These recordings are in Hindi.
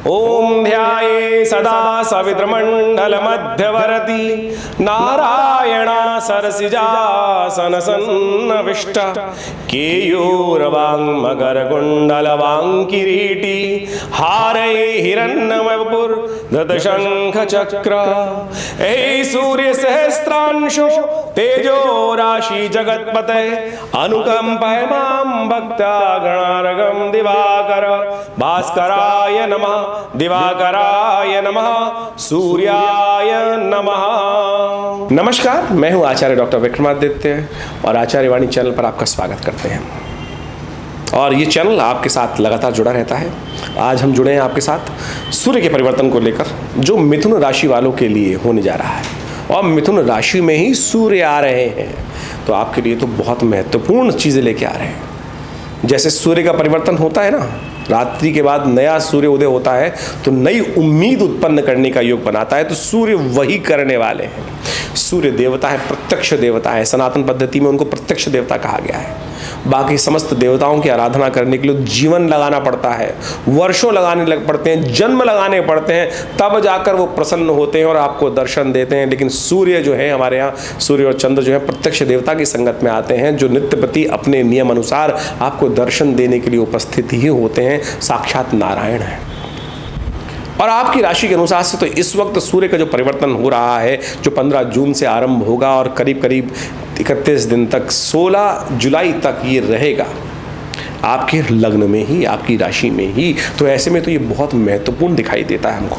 ओम ध्याये सदा सवित्रमंडल मध्यवर्ती नारायणा सरसिजासन सन्नविष्ट केयूरवांग मकर कुंडल वांग किरीटी हारे हिरण्यमपुर धत शंख चक्र ऐ सूर्य सहस्त्रांशो तेजो राशि जगतपते अनुकंपय मां भक्ता गणार्गम दिवाकर भास्कराय नमः दिवाकराय नमः सूर्याय नमः। नमस्कार, मैं हूं आचार्य डॉक्टर विक्रमादित्य और आचार्य वाणी चैनल पर आपका स्वागत करते हैं। और ये चैनल आपके साथ लगातार जुड़ा रहता है। आज हम जुड़े हैं आपके साथ सूर्य के परिवर्तन को लेकर, जो मिथुन राशि वालों के लिए होने जा रहा है। और मिथुन राशि में ही सूर्य आ रहे हैं, तो आपके लिए तो बहुत महत्वपूर्ण चीज़ें लेके आ रहे हैं। जैसे सूर्य का परिवर्तन होता है ना, रात्रि के बाद नया सूर्य उदय होता है तो नई उम्मीद उत्पन्न करने का योग बनाता है, तो सूर्य वही करने वाले हैं। सूर्य देवता है, प्रत्यक्ष देवता है। सनातन पद्धति में उनको प्रत्यक्ष देवता कहा गया है। बाकी समस्त देवताओं की आराधना करने के लिए जीवन लगाना पड़ता है, वर्षों लगाने पड़ते हैं, जन्म लगाने पड़ते हैं, तब जाकर वो प्रसन्न होते हैं और आपको दर्शन देते हैं। लेकिन सूर्य जो है हमारे यहाँ, सूर्य और चंद्र जो है प्रत्यक्ष देवता की संगत में आते हैं, जो नित्यप्रति अपने नियम अनुसार आपको दर्शन देने के लिए उपस्थित ही होते हैं। साक्षात नारायण है। और आपकी राशि के अनुसार से तो इस वक्त सूर्य का जो परिवर्तन हो रहा है, जो 15 जून से आरंभ होगा और करीब करीब 31 दिन तक, 16 जुलाई तक ये रहेगा आपके लग्न में ही, आपकी राशि में ही। तो ऐसे में तो ये बहुत महत्वपूर्ण दिखाई देता है हमको।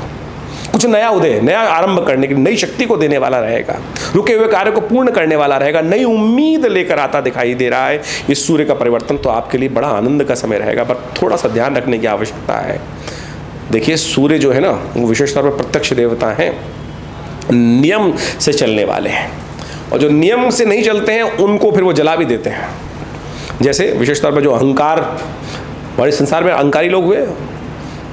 कुछ नया उदय, नया आरंभ करने की नई शक्ति को देने वाला रहेगा, रुके हुए कार्य को पूर्ण करने वाला रहेगा, नई उम्मीद लेकर आता दिखाई दे रहा है। इस सूर्य का परिवर्तन तो आपके लिए बड़ा आनंद का समय रहेगा, पर थोड़ा सा ध्यान रखने की आवश्यकता है। देखिए, सूर्य जो है ना, वो विशेष तौर पर प्रत्यक्ष देवता हैं, नियम से चलने वाले हैं, और जो नियम से नहीं चलते हैं उनको फिर वो जला भी देते हैं। जैसे विशेष तौर पर जो अहंकार, हमारे संसार में अहंकारी लोग हुए,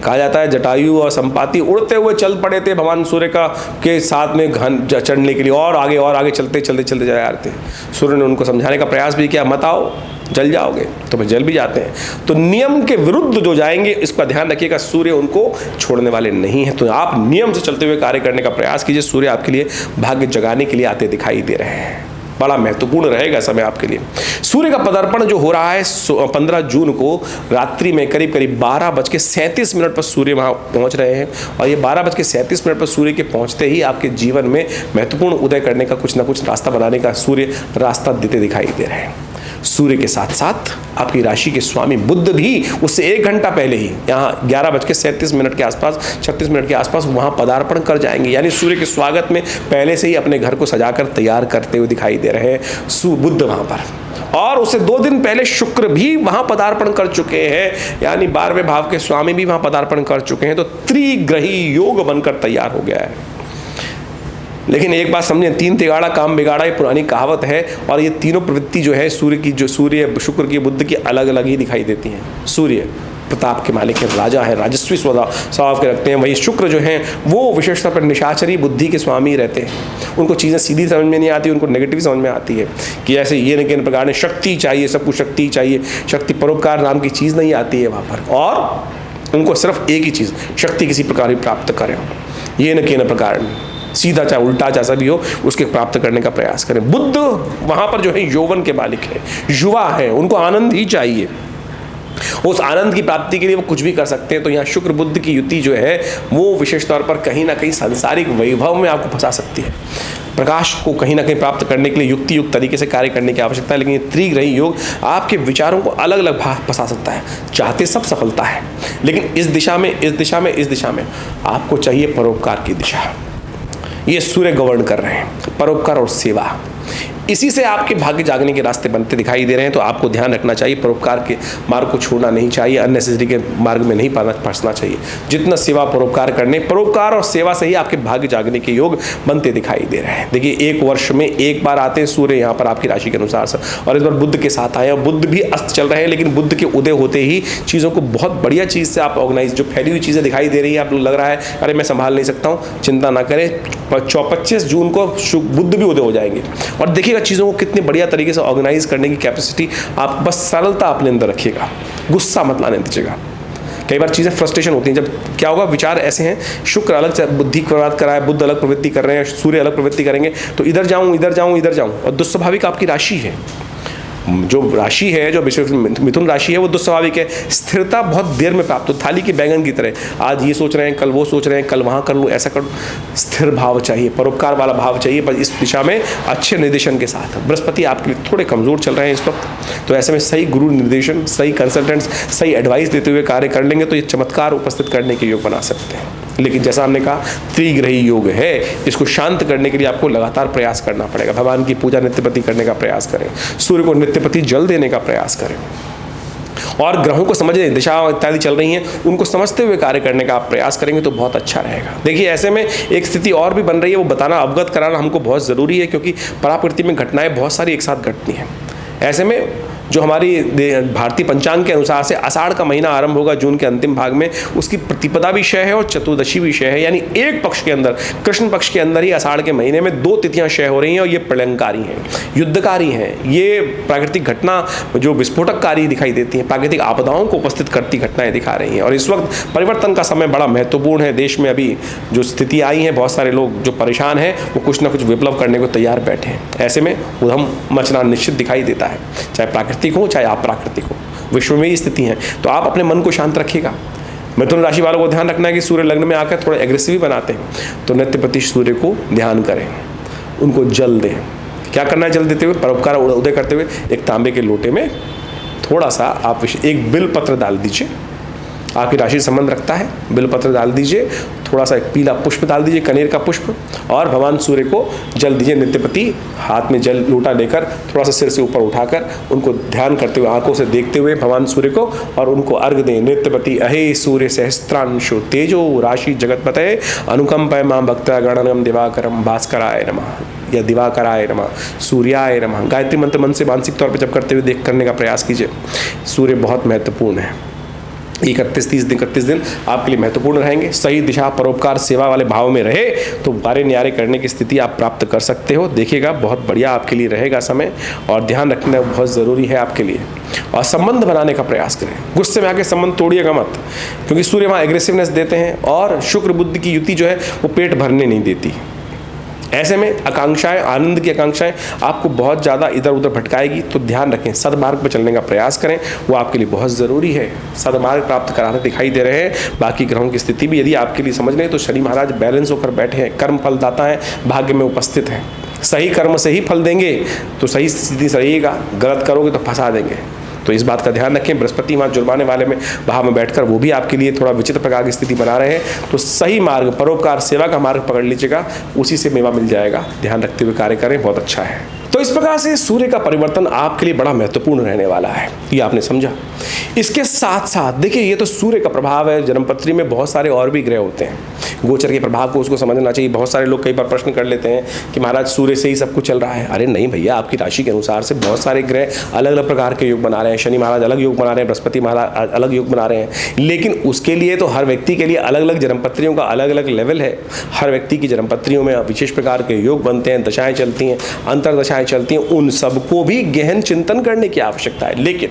कहा जाता है जटायु और संपाति उड़ते हुए चल पड़े थे भगवान सूर्य का के साथ में घन चढ़ने के लिए, और आगे चलते चलते जा रहे थे। सूर्य ने उनको समझाने का प्रयास भी किया, मत आओ जल जाओगे, तो फिर जल भी जाते हैं। तो नियम के विरुद्ध जो जाएंगे, इसका ध्यान रखिएगा, सूर्य उनको छोड़ने वाले नहीं हैं। तो आप नियम से चलते हुए कार्य करने का प्रयास कीजिए। सूर्य आपके लिए भाग्य जगाने के लिए आते दिखाई दे रहे हैं। बड़ा महत्वपूर्ण रहेगा समय आपके लिए। सूर्य का पदार्पण जो हो रहा है 15 जून को रात्रि में करीब 12:37 पर सूर्य वहाँ पहुँच रहे हैं। और ये 12:37 पर सूर्य के पहुँचते ही आपके जीवन में महत्वपूर्ण उदय करने का कुछ ना कुछ रास्ता बनाने का सूर्य रास्ता देते दिखाई दे रहे हैं। सूर्य के साथ साथ आपकी राशि के स्वामी बुध भी उससे 1 घंटा पहले ही यहाँ 11:37 के आसपास, 36 मिनट के आसपास वहाँ पदार्पण कर जाएंगे। यानी सूर्य के स्वागत में पहले से ही अपने घर को सजाकर तैयार करते हुए दिखाई दे रहे हैं बुध वहाँ पर। और उससे 2 दिन पहले शुक्र भी वहाँ पदार्पण कर चुके हैं, यानी 12वें भाव के स्वामी भी वहाँ पदार्पण कर चुके हैं। तो त्रिग्रही योग बनकर तैयार हो गया है। लेकिन एक बात समझें, 3 तिगाड़ा काम बिगाड़ा, ये पुरानी कहावत है। और ये तीनों प्रवृत्ति जो है सूर्य की, जो सूर्य, शुक्र की, बुध की, अलग अलग ही दिखाई देती हैं। सूर्य प्रताप के मालिक है, राजा है, राजस्वी स्वभाव के रखते हैं। वही शुक्र जो हैं वो विशेषतौर पर निशाचरी बुद्धि के स्वामी रहते हैं। उनको चीज़ें सीधी समझ में नहीं आती, उनको नेगेटिव समझ में आती है कि ऐसे ये न किन प्रकार ने शक्ति चाहिए, सबको शक्ति चाहिए, शक्ति परोपकार नाम की चीज़ नहीं आती है वहाँ पर। और उनको सिर्फ एक ही चीज़, शक्ति किसी प्रकार ही प्राप्त करें, ये न किन प्रकार सीधा चाहे उल्टा जैसा भी हो उसके प्राप्त करने का प्रयास करें। बुद्ध वहाँ पर जो है यौवन के मालिक है, युवा है, उनको आनंद ही चाहिए। उस आनंद की प्राप्ति के लिए वो कुछ भी कर सकते हैं। तो यहाँ शुक्र बुद्ध की युति जो है वो विशेष तौर पर कहीं ना कहीं सांसारिक वैभव में आपको फंसा सकती है। प्रकाश को कहीं ना कहीं प्राप्त करने के लिए युक्ति युक्त तरीके से कार्य करने की आवश्यकता है। लेकिन ये त्रिग्रही योग आपके विचारों को अलग अलग भाग फंसा सकता है। चाहते सब सफलता है, लेकिन इस दिशा में आपको चाहिए परोपकार की दिशा। ये सूर्य गवर्न कर रहे हैं, परोपकार और सेवा, इसी से आपके भाग्य जागने के रास्ते बनते दिखाई दे रहे हैं। तो आपको ध्यान रखना चाहिए, परोपकार के मार्ग को छोड़ना नहीं चाहिए, अननेसेसरी के मार्ग में नहीं फंसना चाहिए। जितना सेवा परोपकार करने, परोपकार और सेवा से ही आपके भाग्य जागने के योग बनते दिखाई दे रहे हैं। देखिए, 1 वर्ष में 1 बार आते हैं सूर्य यहाँ पर आपकी राशि के अनुसार से, और इस बार बुध के साथ आए, और बुध भी अस्त चल रहे हैं। लेकिन बुध के उदय होते ही चीज़ों को बहुत बढ़िया चीज़ से आप ऑर्गेनाइज, जो फैली हुई चीज़ें दिखाई दे रही है, आपको लग रहा है अरे मैं संभाल नहीं सकता हूँ, चिंता ना करें। 25 जून को बुध भी उदय हो जाएंगे। और देखिएगा चीज़ों को कितने बढ़िया तरीके से ऑर्गेनाइज करने की कैपेसिटी, आप बस सरलता अपने अंदर रखिएगा, गुस्सा मत लाने दीजिएगा। कई बार चीज़ें फ्रस्ट्रेशन होती हैं। जब क्या होगा, विचार ऐसे हैं, शुक्र अलग बुद्धि प्रवाद करा है, बुध अलग प्रवृत्ति कर रहे हैं, सूर्य अलग प्रवृत्ति करेंगे, तो इधर जाऊँ इधर जाऊँ इधर जाऊँ, और दुस्वाभाविक आपकी राशि है, जो राशि है, जो मिथुन राशि है, वो दुस्वाभाविक है। स्थिरता बहुत देर में प्राप्त हो, थाली की बैंगन की तरह, आज ये सोच रहे हैं, कल वो सोच रहे हैं, कल वहाँ कर लूँ, ऐसा कर लूँ। स्थिर भाव चाहिए, परोपकार वाला भाव चाहिए, पर इस दिशा में अच्छे निर्देशन के साथ। बृहस्पति आपके लिए थोड़े कमज़ोर चल रहे हैं इस वक्त, तो ऐसे में सही गुरु निर्देशन, सही कंसल्टेंट्स, सही एडवाइस देते हुए कार्य कर लेंगे तो ये चमत्कार उपस्थित करने के योग बना सकते हैं। लेकिन जैसा हमने कहा, त्रिग्रही योग है, इसको शांत करने के लिए आपको लगातार प्रयास करना पड़ेगा। भगवान की पूजा नित्यपति करने का प्रयास करें, सूर्य को नित्यपति जल देने का प्रयास करें, और ग्रहों को समझें, दिशा इत्यादि चल रही हैं, उनको समझते हुए कार्य करने का आप प्रयास करेंगे तो बहुत अच्छा रहेगा। देखिए, ऐसे में एक स्थिति और भी बन रही है, वो बताना, अवगत कराना हमको बहुत ज़रूरी है, क्योंकि प्रकृति में घटनाएं बहुत सारी एक साथ घटती हैं। ऐसे में जो हमारी भारतीय पंचांग के अनुसार से आषाढ़ का महीना आरंभ होगा जून के अंतिम भाग में, उसकी प्रतिपदा भी क्षय है और चतुर्दशी भी क्षय है, यानी एक पक्ष के अंदर, कृष्ण पक्ष के अंदर ही आषाढ़ के महीने में 2 तिथियां क्षय हो रही हैं, और ये प्रलयंकारी हैं, युद्धकारी हैं। ये प्राकृतिक घटना जो विस्फोटककारी दिखाई देती हैं, प्राकृतिक आपदाओं को उपस्थित करती घटनाएं दिखा रही हैं। और इस वक्त परिवर्तन का समय बड़ा महत्वपूर्ण है। देश में अभी जो स्थिति आई है, बहुत सारे लोग जो परेशान हैं, वो कुछ ना कुछ विप्लव करने को तैयार बैठे हैं। ऐसे में उधम मचना निश्चित दिखाई देता है, चाहे प्राकृतिक हो चाहे अप्राकृतिक हो, विश्व में ही स्थिति है। तो आप अपने मन को शांत रखिएगा। मिथुन राशि वालों को ध्यान रखना है कि सूर्य लग्न में आकर थोड़ा एग्रेसिव बनाते हैं, तो नित्यपति सूर्य को ध्यान करें, उनको जल दें। क्या करना है जल देते हुए? परोपकार उदय करते हुए एक तांबे के लोटे में थोड़ा सा आप एक बिल पत्र डाल दीजिए, आपकी राशि से संबंध रखता है, बिल पत्र डाल दीजिए, थोड़ा सा एक पीला पुष्प डाल दीजिए, कनेर का पुष्प, और भगवान सूर्य को जल दीजिए। नित्यपति हाथ में जल लोटा लेकर थोड़ा सा सिर से ऊपर उठाकर उनको ध्यान करते हुए, आंखों से देखते हुए भगवान सूर्य को, और उनको अर्घ दें। नित्यपति अहे सूर्य सहस्त्रांशो तेजो राशि जगतपते अनुकंपय मां भक्ता गणनम दिवाकरम भास्कराय नमः या दिवाकराय नमः, सूर्याय नमः। गायत्री मंत्र मन से मानसिक तौर पर जब करते हुए देख करने का प्रयास कीजिए। सूर्य बहुत महत्वपूर्ण है। 31 दिन आपके लिए महत्वपूर्ण रहेंगे। सही दिशा, परोपकार, सेवा वाले भाव में रहे तो बारे न्यारे करने की स्थिति आप प्राप्त कर सकते हो। देखिएगा, बहुत बढ़िया आपके लिए रहेगा समय, और ध्यान रखना बहुत ज़रूरी है आपके लिए। और संबंध बनाने का प्रयास करें, गुस्से में आके संबंध तोड़िएगा मत, क्योंकि सूर्य वहाँ एग्रेसिवनेस देते हैं, और शुक्र बुद्धि की युति जो है वो पेट भरने नहीं देती। ऐसे में आकांक्षाएं, आनंद की आकांक्षाएं आपको बहुत ज़्यादा इधर उधर भटकाएगी, तो ध्यान रखें, सदमार्ग पर चलने का प्रयास करें, वो आपके लिए बहुत ज़रूरी है। सदमार्ग प्राप्त कराने दिखाई दे रहे हैं। बाकी ग्रहों की स्थिति भी यदि आपके लिए समझ लें तो शनि महाराज बैलेंस होकर बैठे हैं, कर्म फलदाता है, भाग्य में उपस्थित हैं। सही कर्म से ही फल देंगे तो सही स्थिति से रहिएगा, गलत करोगे तो फंसा देंगे। तो इस बात का ध्यान रखें। बृहस्पति वहाँ जुर्माने वाले में भाव में बैठकर वो भी आपके लिए थोड़ा विचित्र प्रकार की स्थिति बना रहे हैं, तो सही मार्ग, परोपकार, सेवा का मार्ग पकड़ लीजिएगा, उसी से मेवा मिल जाएगा। ध्यान रखते हुए कार्य करें, बहुत अच्छा है। तो इस प्रकार से सूर्य का परिवर्तन आपके लिए बड़ा महत्वपूर्ण रहने वाला है, ये आपने समझा। इसके साथ साथ देखिए, ये तो सूर्य का प्रभाव है। जन्मपत्री में बहुत सारे और भी ग्रह होते हैं, गोचर के प्रभाव को उसको समझना चाहिए। बहुत सारे लोग कई बार प्रश्न कर लेते हैं कि महाराज सूर्य से ही सब कुछ चल रहा है। अरे नहीं भैया, आपकी राशि के अनुसार से बहुत सारे ग्रह अलग अलग प्रकार के योग बना रहे हैं। शनि महाराज अलग योग बना रहे हैं, बृहस्पति महाराज अलग योग बना रहे हैं, लेकिन उसके लिए तो हर व्यक्ति के लिए अलग अलग जन्मपत्रियों का अलग अलग लेवल है। हर व्यक्ति की जन्मपत्रियों में विशेष प्रकार के योग बनते हैं, दशाएं चलती हैं, अंतरदशाएं चलती हैं, उन सबको भी गहन चिंतन करने की आवश्यकता है। लेकिन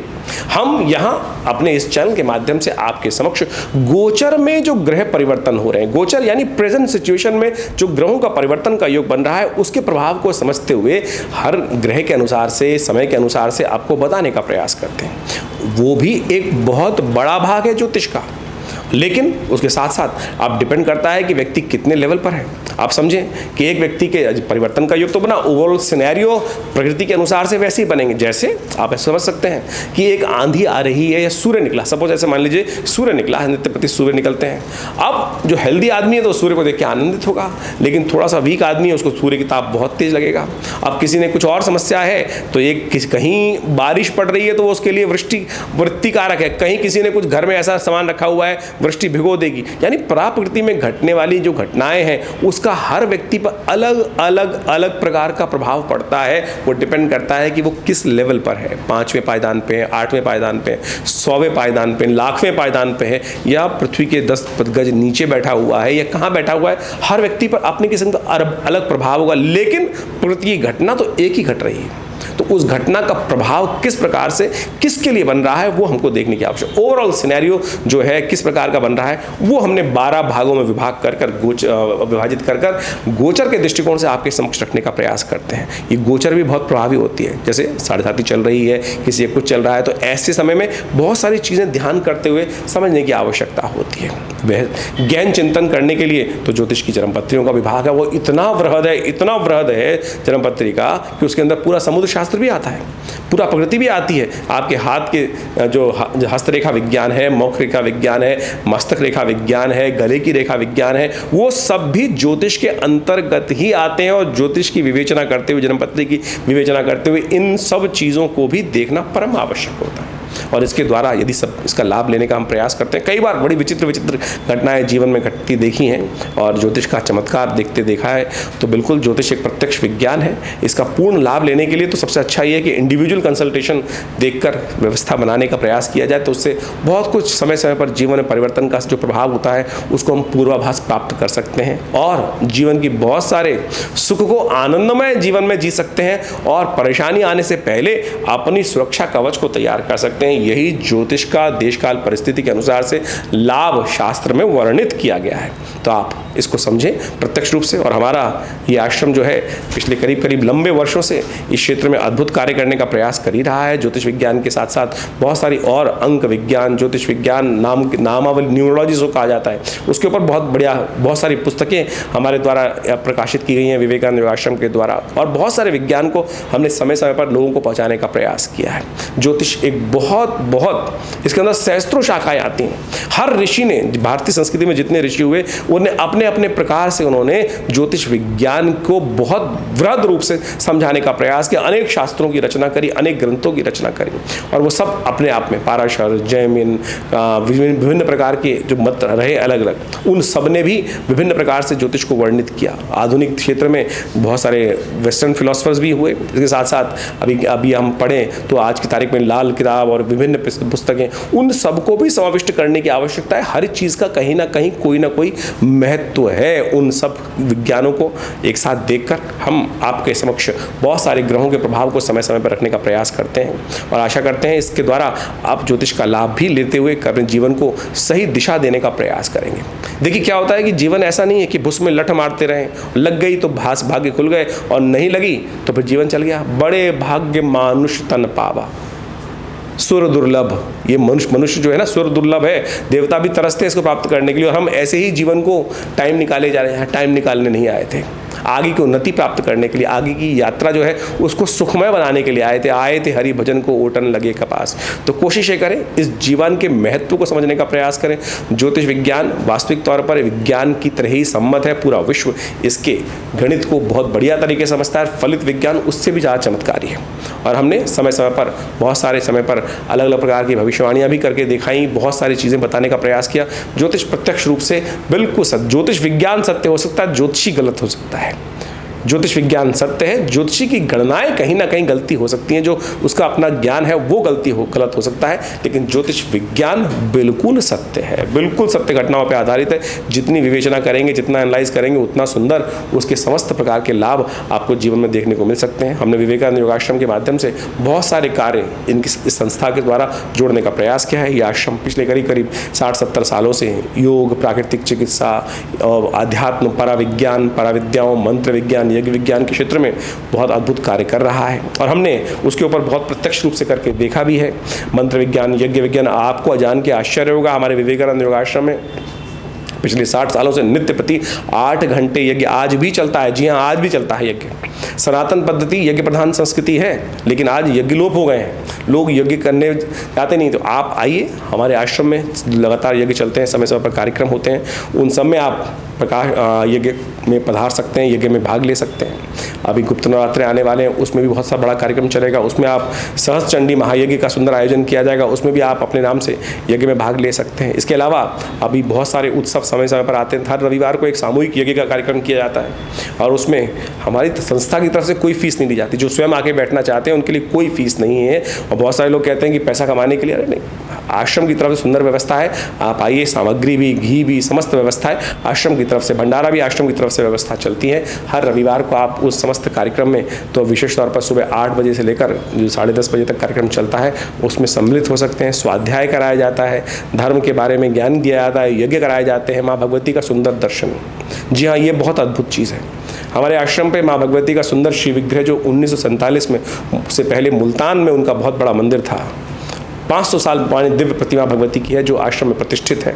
हम यहाँ अपने इस चैनल के माध्यम से आपके समक्ष गोचर में जो ग्रह परिवर्तन हो रहे हैं, गोचर यानी प्रेजेंट सिचुएशन में जो ग्रहों का परिवर्तन का योग बन रहा है, उसके प्रभाव को समझते हुए हर ग्रह के अनुसार से, समय के अनुसार से आपको बताने का प्रयास करते हैं। वो भी एक बहुत बड़ा भाग है ज्योतिष का, लेकिन उसके साथ साथ आप डिपेंड करता है कि व्यक्ति कितने लेवल पर है। आप समझें कि एक व्यक्ति के परिवर्तन का योग तो बना, ओवरऑल सिनेरियो प्रकृति के अनुसार से वैसे ही बनेंगे। जैसे आप समझ सकते हैं कि एक आंधी आ रही है या सूर्य निकला, सपोज ऐसे मान लीजिए सूर्य निकला है, नित्यपति सूर्य निकलते हैं। अब जो हेल्दी आदमी है तो सूर्य को देख के आनंदित होगा, लेकिन थोड़ा सा वीक आदमी है उसको सूर्य की ताप बहुत तेज लगेगा। अब किसी ने कुछ और समस्या है तो एक कहीं बारिश पड़ रही है तो उसके लिए वृत्ति कारक है, कहीं किसी ने कुछ घर में ऐसा सामान रखा हुआ है, वृष्टि भिगो देगी। यानी प्रकृति में घटने वाली जो घटनाएं हैं उसका हर व्यक्ति पर अलग अलग अलग प्रकार का प्रभाव पड़ता है। वो डिपेंड करता है कि वो किस लेवल पर है, 5वें पायदान पे है, 8वें पायदान पे, 100वें पायदान पे, 1,00,000वें पायदान पे है, या पृथ्वी के 10 गज नीचे बैठा हुआ है, या कहाँ बैठा हुआ है। हर व्यक्ति पर अपने किस्म का अलग प्रभाव होगा, लेकिन प्रकृति की घटना तो एक ही घट रही है। तो उस घटना का प्रभाव किस प्रकार से किसके लिए बन रहा है वो हमको देखने की आवश्यकता। ओवरऑल सिनेरियो जो है किस प्रकार का बन रहा है वो हमने 12 भागों में विभाजित कर गोचर के दृष्टिकोण से आपके समक्ष रखने का प्रयास करते हैं। ये गोचर भी बहुत प्रभावी होती है, जैसे 7.5 चल रही है, किसी कुछ चल रहा है, तो ऐसे समय में बहुत सारी चीज़ें ध्यान करते हुए समझने की आवश्यकता होती है। वह ज्ञान चिंतन करने के लिए तो ज्योतिष की जन्मपत्रियों का विभाग है, वो इतना वृहद है जन्मपत्री का कि उसके अंदर पूरा समुद्र शास्त्र भी आता है, पूरा प्रकृति भी आती है। आपके हाथ के जो हस्तरेखा विज्ञान है, मौख रेखा विज्ञान है, मस्तक रेखा विज्ञान है, गले की रेखा विज्ञान है, वो सब भी ज्योतिष के अंतर्गत ही आते हैं। और ज्योतिष की विवेचना करते हुए, जन्मपत्री की विवेचना करते हुए इन सब चीज़ों को भी देखना परम आवश्यक होता है। और इसके द्वारा यदि सब इसका लाभ लेने का हम प्रयास करते हैं, कई बार बड़ी विचित्र घटनाएं जीवन में घटती देखी हैं और ज्योतिष का चमत्कार देखा है, तो बिल्कुल ज्योतिष एक प्रत्यक्ष विज्ञान है। इसका पूर्ण लाभ लेने के लिए तो सबसे अच्छा ये है कि इंडिविजुअल कंसल्टेशन देखकर व्यवस्था बनाने का प्रयास किया जाए, तो उससे बहुत कुछ समय समय पर जीवन में परिवर्तन का जो प्रभाव होता है उसको हम पूर्वाभास प्राप्त कर सकते हैं और जीवन की बहुत सारे सुख को आनंदमय जीवन में जी सकते हैं और परेशानी आने से पहले अपनी सुरक्षा कवच को तैयार कर सकते हैं। यही ज्योतिष का देशकाल परिस्थिति के अनुसार से लाभ शास्त्र में वर्णित किया गया है। तो आप इसको समझें प्रत्यक्ष रूप से। और हमारा ये आश्रम जो है पिछले करीब लंबे वर्षों से इस क्षेत्र में अद्भुत कार्य करने का प्रयास कर ही रहा है। ज्योतिष विज्ञान के साथ साथ बहुत सारी और अंक विज्ञान, ज्योतिष विज्ञान नामावली, न्यूमरोलॉजी जो कहा जाता है, उसके ऊपर बहुत सारी पुस्तकें हमारे द्वारा प्रकाशित की गई हैं विवेकानंद योगाश्रम के द्वारा। और बहुत सारे विज्ञान को हमने समय समय पर लोगों को पहुँचाने का प्रयास किया है। ज्योतिष एक बहुत इसके अंदर सहस्त्रों शाखाएं आती हैं। हर ऋषि ने, भारतीय संस्कृति में जितने ऋषि हुए, उन्हें अपने अपने प्रकार से उन्होंने ज्योतिष विज्ञान को बहुत वृहद रूप से समझाने का प्रयास किया। अनेक शास्त्रों की रचना करी, अनेक ग्रंथों की रचना करी और वो सब अपने आप में पाराशर, जैमिन, विभिन्न प्रकार के जो मत रहे अलग अलग, उन सब ने भी विभिन्न प्रकार से ज्योतिष को वर्णित किया। आधुनिक क्षेत्र में बहुत सारे वेस्टर्न फिलोसफर्स भी हुए। इसके साथ साथ अभी हम पढ़ें तो आज की तारीख में लाल किताब और विभिन्न पुस्तकें, उन सबको भी समाविष्ट करने की आवश्यकता है। हर चीज़ का कहीं ना कहीं कोई ना कोई महत्व है। उन सब विज्ञानों को एक साथ देखकर हम आपके समक्ष बहुत सारे ग्रहों के प्रभाव को समय समय पर रखने का प्रयास करते हैं और आशा करते हैं इसके द्वारा आप ज्योतिष का लाभ भी लेते हुए अपने जीवन को सही दिशा देने का प्रयास करेंगे। देखिए क्या होता है कि जीवन ऐसा नहीं है कि भुस में लठ मारते रहें, लग गई तो भाग्य खुल गए और नहीं लगी तो फिर जीवन चल गया। बड़े भाग्य मानुष तन पावा, सुर दुर्लभ। ये मनुष्य जो है ना, सुर दुर्लभ है। देवता भी तरसते हैं इसको प्राप्त करने के लिए और हम ऐसे ही जीवन को टाइम निकाले जा रहे हैं। टाइम निकालने नहीं आए थे, आगे की उन्नति प्राप्त करने के लिए, आगे की यात्रा जो है उसको सुखमय बनाने के लिए आए थे हरि भजन को ओटन लगे कपास। तो कोशिश ये करें, इस जीवन के महत्व को समझने का प्रयास करें। ज्योतिष विज्ञान वास्तविक तौर पर विज्ञान की तरह ही सम्मत है। पूरा विश्व इसके गणित को बहुत बढ़िया तरीके से समझता है। फलित विज्ञान उससे भी ज़्यादा चमत्कारी है और हमने समय समय पर बहुत सारे समय पर अलग अलग प्रकार की भविष्यवाणियाँ भी करके दिखाई, बहुत सारी चीज़ें बताने का प्रयास किया। ज्योतिष प्रत्यक्ष रूप से बिल्कुल सत्य, ज्योतिष विज्ञान सत्य हो सकता है, ज्योतिषी गलत हो सकता है। ज्योतिष विज्ञान सत्य है, ज्योतिषी की गणनाएं कहीं ना कहीं गलती हो सकती हैं, जो उसका अपना ज्ञान है वो गलत हो सकता है, लेकिन ज्योतिष विज्ञान बिल्कुल सत्य है, बिल्कुल सत्य घटनाओं पर आधारित है। जितनी विवेचना करेंगे, जितना एनालाइज करेंगे, उतना सुंदर उसके समस्त प्रकार के लाभ आपको जीवन में देखने को मिल सकते हैं। हमने विवेकानंद योगाश्रम के माध्यम से बहुत सारे कार्य इस संस्था के द्वारा जोड़ने का प्रयास किया है। ये आश्रम पिछले करीब 60-70 सालों से योग, प्राकृतिक चिकित्सा, आध्यात्म, पराविज्ञान, पराविद्याओं, मंत्र विज्ञान, यज्ञ विज्ञान के क्षेत्र में बहुत अद्भुत कार्य कर रहा है और हमने उसके ऊपर बहुत प्रत्यक्ष रूप से करके देखा भी है। मंत्र विज्ञान, यज्ञ विज्ञान, आपको जान के आश्चर्य होगा, हमारे विवेकानंद योगाश्रम में पिछले 60 सालों से नित्य प्रति 8 घंटे यज्ञ आज भी चलता है। जी हाँ, आज भी चलता है यज्ञ। सनातन पद्धति यज्ञ प्रधान संस्कृति है, लेकिन आज यज्ञ लोप हो गए हैं, लोग यज्ञ करने जाते नहीं। तो आप आइए, हमारे आश्रम में लगातार यज्ञ चलते हैं, समय समय पर कार्यक्रम होते हैं, उन सब में आप यज्ञ में पधार सकते हैं, यज्ञ में भाग ले सकते हैं। अभी गुप्त नवरात्रे आने वाले हैं, उसमें भी बहुत सा बड़ा कार्यक्रम चलेगा। उसमें आप सहस्त्र चंडी महायज्ञ का सुंदर आयोजन किया जाएगा, उसमें भी आप अपने नाम से यज्ञ में भाग ले सकते हैं। इसके अलावा अभी बहुत सारे उत्सव समय समय पर आते हैं। हर रविवार को एक सामूहिक यज्ञ का कार्यक्रम किया जाता है और उसमें हमारी संस्था की तरफ से कोई फीस नहीं ली जाती। जो स्वयं आके बैठना चाहते हैं उनके लिए कोई फीस नहीं है। और बहुत सारे लोग कहते हैं कि पैसा कमाने के लिए, अरे नहीं, आश्रम की तरफ से सुंदर व्यवस्था है। आप आइए, सामग्री भी, घी भी, समस्त व्यवस्था है आश्रम की तरफ से। भंडारा भी आश्रम की तरफ से व्यवस्था चलती है। हर रविवार को आप उस समस्त कार्यक्रम में, तो विशेष तौर पर सुबह 8 बजे से लेकर जो 10:30 बजे तक कार्यक्रम चलता है, उसमें सम्मिलित हो सकते हैं। स्वाध्याय कराया जाता है, धर्म के बारे में ज्ञान दिया जाता है, यज्ञ कराए जाते हैं, माँ भगवती का सुंदर दर्शन। जी हाँ, ये बहुत अद्भुत चीज़ है। हमारे आश्रम पे माँ भगवती का सुंदर शिव विग्रह, जो 1947 में, से पहले मुल्तान में उनका बहुत बड़ा मंदिर था, 500 साल पुरानी दिव्य प्रतिमा भगवती की है, जो आश्रम में प्रतिष्ठित है।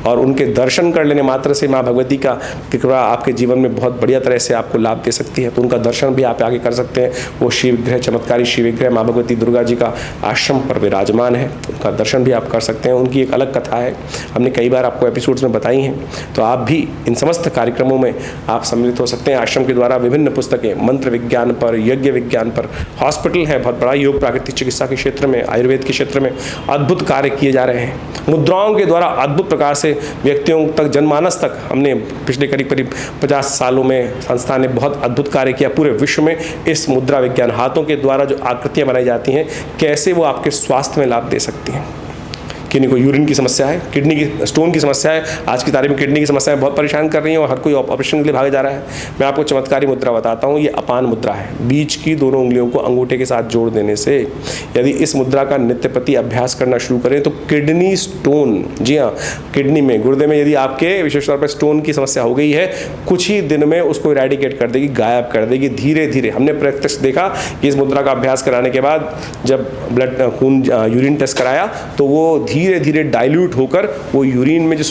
और उनके दर्शन कर लेने मात्र से माँ भगवती का कृपा आपके जीवन में बहुत बढ़िया तरह से आपको लाभ दे सकती है। तो उनका दर्शन भी आप आगे कर सकते हैं। वो शिव विग्रह, चमत्कारी शिव विग्रह माँ भगवती दुर्गा जी का आश्रम पर विराजमान है, उनका दर्शन भी आप कर सकते हैं। उनकी एक अलग कथा है, हमने कई बार आपको एपिसोड्स में बताई हैं। तो आप भी इन समस्त कार्यक्रमों में आप सम्मिलित हो सकते हैं। आश्रम के द्वारा विभिन्न पुस्तकें मंत्र विज्ञान पर, यज्ञ विज्ञान पर, हॉस्पिटल है बहुत बड़ा, योग प्राकृतिक चिकित्सा के क्षेत्र में, आयुर्वेद के क्षेत्र में अद्भुत कार्य किए जा रहे हैं। मुद्राओं के द्वारा अद्भुत प्रकार से व्यक्तियों तक, जनमानस तक, हमने पिछले करीब 50 सालों में संस्था ने बहुत अद्भुत कार्य किया पूरे विश्व में। इस मुद्रा विज्ञान, हाथों के द्वारा जो आकृतियां बनाई जाती हैं, कैसे वो आपके स्वास्थ्य में लाभ दे सकती हैं। किन्हीं को यूरिन की समस्या है, किडनी की स्टोन की समस्या है, आज की तारीख में किडनी की समस्या बहुत परेशान कर रही है और हर कोई ऑपरेशन के लिए भागे जा रहा है। मैं आपको चमत्कारी मुद्रा बताता हूँ। ये अपान मुद्रा है। बीच की दोनों उंगलियों को अंगूठे के साथ जोड़ देने से यदि इस मुद्रा का नित्य प्रति अभ्यास करना शुरू करें तो किडनी स्टोन, जी हाँ, किडनी में, गुर्दे में यदि आपके विशेष तौर पर स्टोन की समस्या हो गई है, कुछ ही दिन में उसको इरेडिकेट कर देगी, गायब कर देगी धीरे धीरे। हमने प्रत्यक्ष देखा कि इस मुद्रा का अभ्यास कराने के बाद जब ब्लड खून यूरिन टेस्ट कराया तो वो धीरे धीरे डाइल्यूट होकर वो यूरिन में जो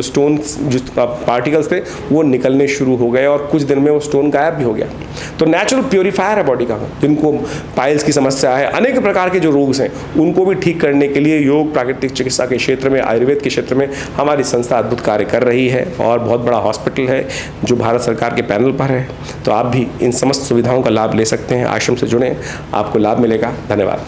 स्टोन जो पार्टिकल्स थे वो निकलने शुरू हो गए और कुछ दिन में वो स्टोन गायब भी हो गया। तो नेचुरल प्योरीफायर है बॉडी का। जिनको पाइल्स की समस्या है, अनेक प्रकार के जो रोग हैं, उनको भी ठीक करने के लिए योग प्राकृतिक चिकित्सा के क्षेत्र में, आयुर्वेद के क्षेत्र में हमारी संस्था अद्भुत कार्य कर रही है और बहुत बड़ा हॉस्पिटल है जो भारत सरकार के पैनल पर है। तो आप भी इन समस्त सुविधाओं का लाभ ले सकते हैं। आश्रम से जुड़ें, आपको लाभ मिलेगा। धन्यवाद।